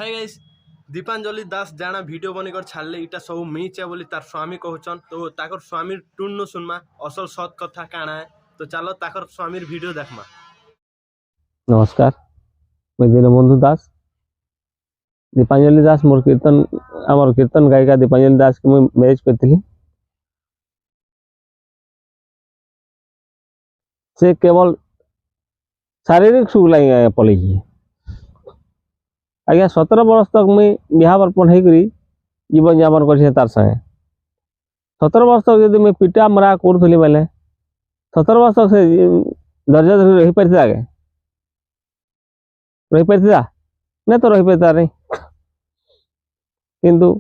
Hi guys Deepanjali दास जाना video बनिकर छाड़ले इटा सब मिच है बोली तार स्वामी कहउछन तो ताकर स्वामी टुन सुनमा असल सत कथा काना है तो चलो ताकर स्वामी वीडियो देखमा। नमस्कार मैं दीनबंधु दास दीपांजलि दास मोर कीर्तन आमर कीर्तन गायिका दीपांजलि दास के मैं मैरेज करती से केवल शारीरिक सुख लगे पलि आज्ञा 17 वर्ष तक मुई बिहा बर्पण होकर जीवन यापन कर तार संगे 17 वर्ष तक जब मैं पिटा मरा करूली बेले 17 वर्ष तक से धैर्य धरी रही पारि आगे रही पारि नहीं तो रही पारि नहीं किंतु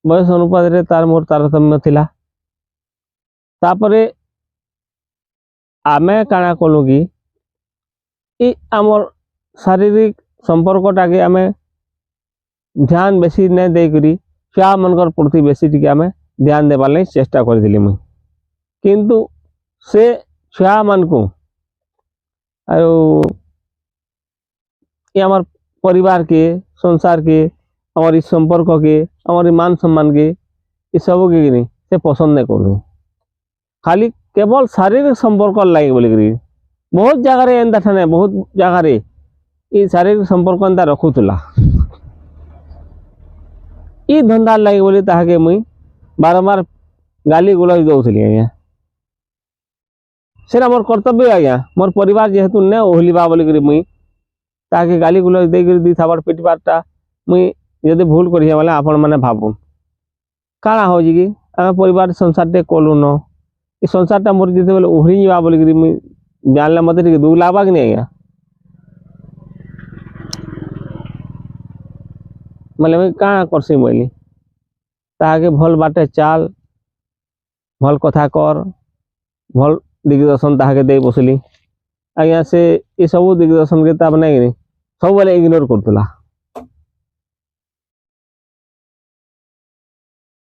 बयस अनुपात तार मोर तारतम्य थिला तापरे आमे काना कलु कि आमर शारीरिक संपर्कटा के आमे ध्यान बेसी नहीं देकरी छुआ मनकर प्रति बेसी टिके आमे ध्यान देवार लई चेष्टा करदिली मुई किंतु से छुआ मन को आमर परिवार के संसार के आमर इस संपर्क के आमर मान सम्मान के ये सब के नहीं से पसंद नहीं कर खाली केवल शारीरिक संपर्क लगे बोलिक बहुत जगार एंता ठाने बहुत जगार ये शारीरिक संपर्क एंता रखुला ये धंदा लगे बोली ताके मुई बारंबार गाली गुलज दौली आज्ञा से मोर कर्तव्य आज्ञा मोर परिवार जेहेतु ने ओहलिबा बोलिक मुई ताके गाली गुलज देकर दी थाबार पिटबारटा मुई जदि भूल करी बोले आपण मैंने भावुन काଣା हो कि आम परिवार संसारटे कलु न ये संसारटा मोर जिते बोले ओहरी जा बोलिक मुई जानले मत दुख लागबा कि नहीं आज्ञा मतलब मुई काଣା करसी बोली ताके भल बाटे चाल भल कथा कर भल दिग्दर्शन ताके दे बसली आज्ञा से ये सब दिग्दर्शन के ताप नहीं सब बोले इग्नोर करतला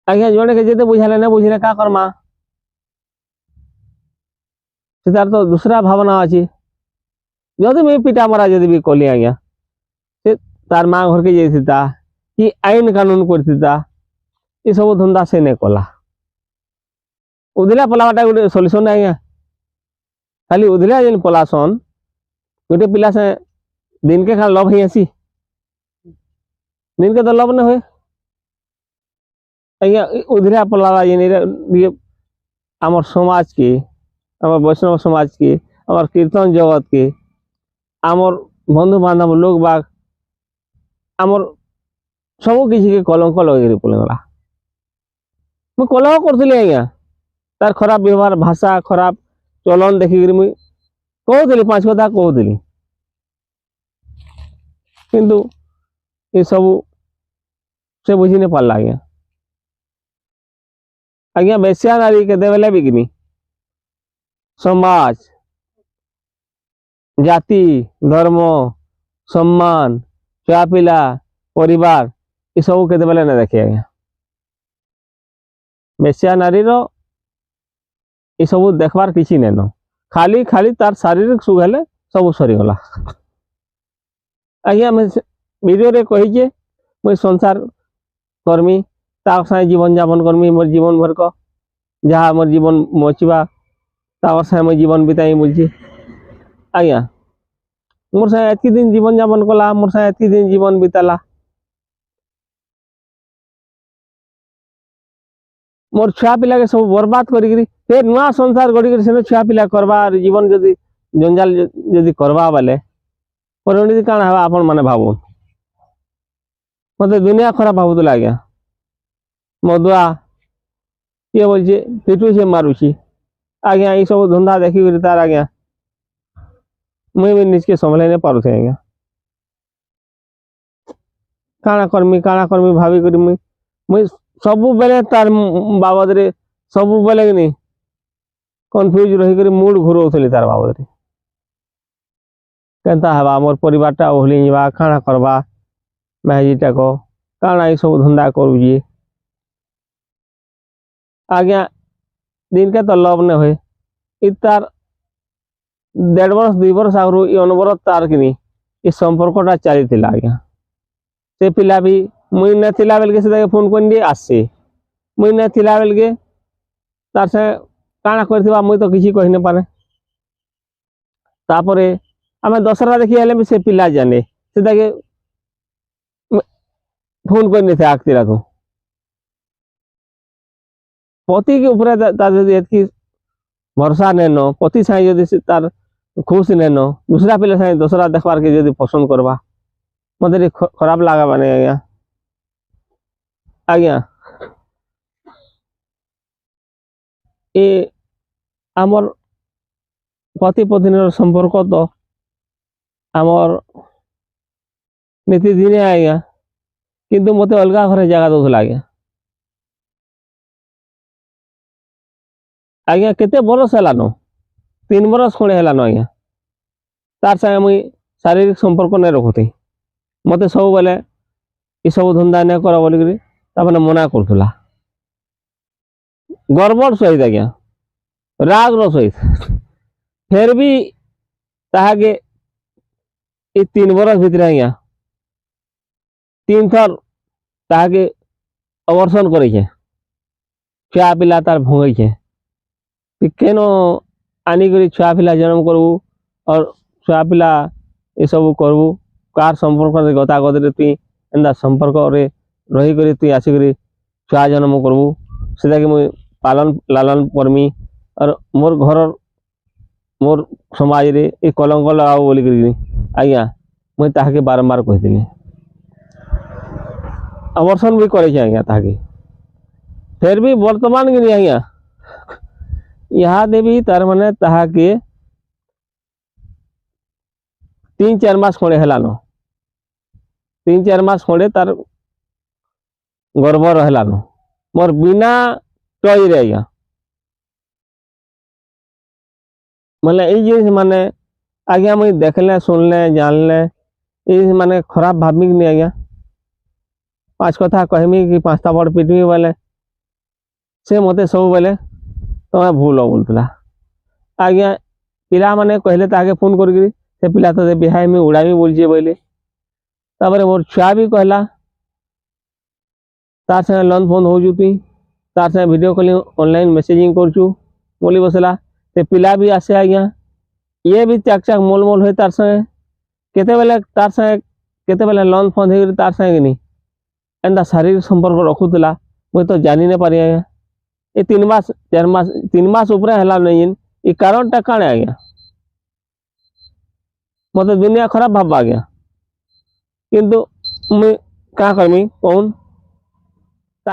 आज्ञा जड़े के जेते बुझाले ना बुझले का करमा से तार तो दूसरा भावना अच्छी जदि मैं पिटा मरा जदि भी कली आज्ञा से तार माँ घर के जाता कि आईन कानून करता ये सब धंदा से नहीं कला उदिला पलाटा गोटे सल्यूशन आज्ञा खाली उदिला जेन पलासन गोटे पिला से दिन के खान लव ही आसी दिन के तो लव नहीं हुए आज्ञा उदिला पलावा जेन आमर समाज के आमर वैष्णव समाज के आमर कीर्तन जगत के आमर बंधु बांधव लोग बाग आमर सब किसी के कलंक लगे पड़ेगा मुझे कलह करी आज्ञा तार खराब व्यवहार भाषा खराब चलन देखिक मुई कहली 5 कथा कहली किंतु ये सब से बुझी नहीं पारा आज्ञा आज्ञा बेस्या नारी के देवेले बिकनी समाज जाति धर्म सम्मान छुआ पिला परिवार ये सब के देवेले ना देखे आज्ञा बेस्या नारी रो ये सब देखबार किसी नहीं न खाली खाली तार शारीरिक सुख हेले सब सरीगला आज्ञा मैं वीडियो रे कही मुई संसार कर्मी तार साथ जीवन यापन कर्मी मोर जीवन भर को जहाँ मोर जीवन बचवा तार साथ मैं जीवन बिताई बोलছি आज्ञा मोर साथ एतकी दिन जीवन यापन कला मोर साथ एतकी दिन जीवन बिताला मोर छुआ पिला के सब बर्बाद करी फिर नुआ संसार गढ़ी से छुआ पिला करवा जीवन जदि जंजाल जदि करवा बेले परिणति काण हवा आपण माने भावुन मत दुनिया खराब भावुला आज्ञा मदुआ ये बोलছে पिटू से मारुची आज्ञा ये सब धंधा देखी तार आज्ञा मुई भी निज के संभाल नहीं पारू थे आज्ञा काଣା कर्मी भावी करी मुई सब बेले तार बाबद रे सब बेले कि नहीं कन्फ्यूज रही मूड घुराऊली तार बाबद रे केनता हवा मोर परिवारटा ओहली जावा काଣା करवा महजीटा को काଣା ये सब धंधा करूँ आज्ञा दिन के तो लव नहीं हुए तार 1.5 वर्ष 2 वर्ष आगु ये अनवरत तार कि ये संपर्कटा चली आज्ञा से पिला भी मुई न थिला बेल के से फोन कर दिए आसे मुई न थिला बेल के तार से काଣା करथिबा मुई तो किसी कहि न पारे तापरे आमे दशहरा देखि हेले भी से पिला जाने से देखे फोन कर थे आखती रात पति के ऊपर तार भरोसा नहीं नो पति साई जदि तार खुश नहीं नो दूसरा पिला साई दशहरा देखबार के जदि पसंद करबा मते खराब लगा माने आज्ञा आज्ञा ए आमर पति पत्नी संपर्क तो आमर नीति दिने आज्ञा किंतु मते अलग घरे जगह दौला आज्ञा केते बरस है 3 बरस खड़े है आज्ञा तार संगे मुई शारीरिक संपर्क नहीं रखुथी मते सब बेले ये सब धंदा नहीं कर बोलिकी ताने मना करूला गड़बड़ सहित आज्ञा राग सहित फिर भी ताके 3 बरस भितर आज्ञा 3 थर ताके अवर्सन करे छुआ पिला तार भंगे केन आनिक छुआ पिला जन्म करू और छुआ पिला ये सब करू कार संपर्क गता गति तुई एंदा संपर्क रे रही करी तुई आसिक छुआ जन्म करू से मुई पालन लालन करमी और मोर घर मोर समाज रे ये कलंक लगाओ बोलिक आज्ञा मुई ताके बारंबार कही अवर्सन भी करे आज्ञा ताके फिर भी वर्तमान के आज्ञा यहाँ देवी तार माने ताके 3-4 मास खड़े हेलानो 3-4 मास खड़े तार गर्भ रहलानो मोर बिना टई रे आज्ञा मतलब ये जिनिस माने आज्ञा मुई देखले सुनले जानले ये माने खराब भाविक नहीं आज्ञा 5 कथा कहमी कि 5 थापड़ पिटमी बोले से मते सब बेले तुम्हें भूल बोलता आज्ञा पिला माने कहले ताके फोन करके से पिला तो बिहाय में उड़ामी बोलछे बोले तापर मोर छुआ भी कहला तार संगे लन फोन हो जुती तार संगे वीडियो कॉलिंग ऑनलाइन मैसेजिंग करछु बोली बसला से पिला भी आसे आज्ञा ये भी चक चक मोल मोल हो तार संगे केते बेले तार संगे केते बेले लन फोन हो तार संगे नहीं एंदा शारीरिक संपर्क रखुला मुझे तो जानी नहीं पारी आज्ञा ये 3 मास 4 मास 3 मास ऊपर है नहीं ये कारण टा काणे आज्ञा मत दुनिया खराब भाव आ गया किंतु मुई क्या करमी कौन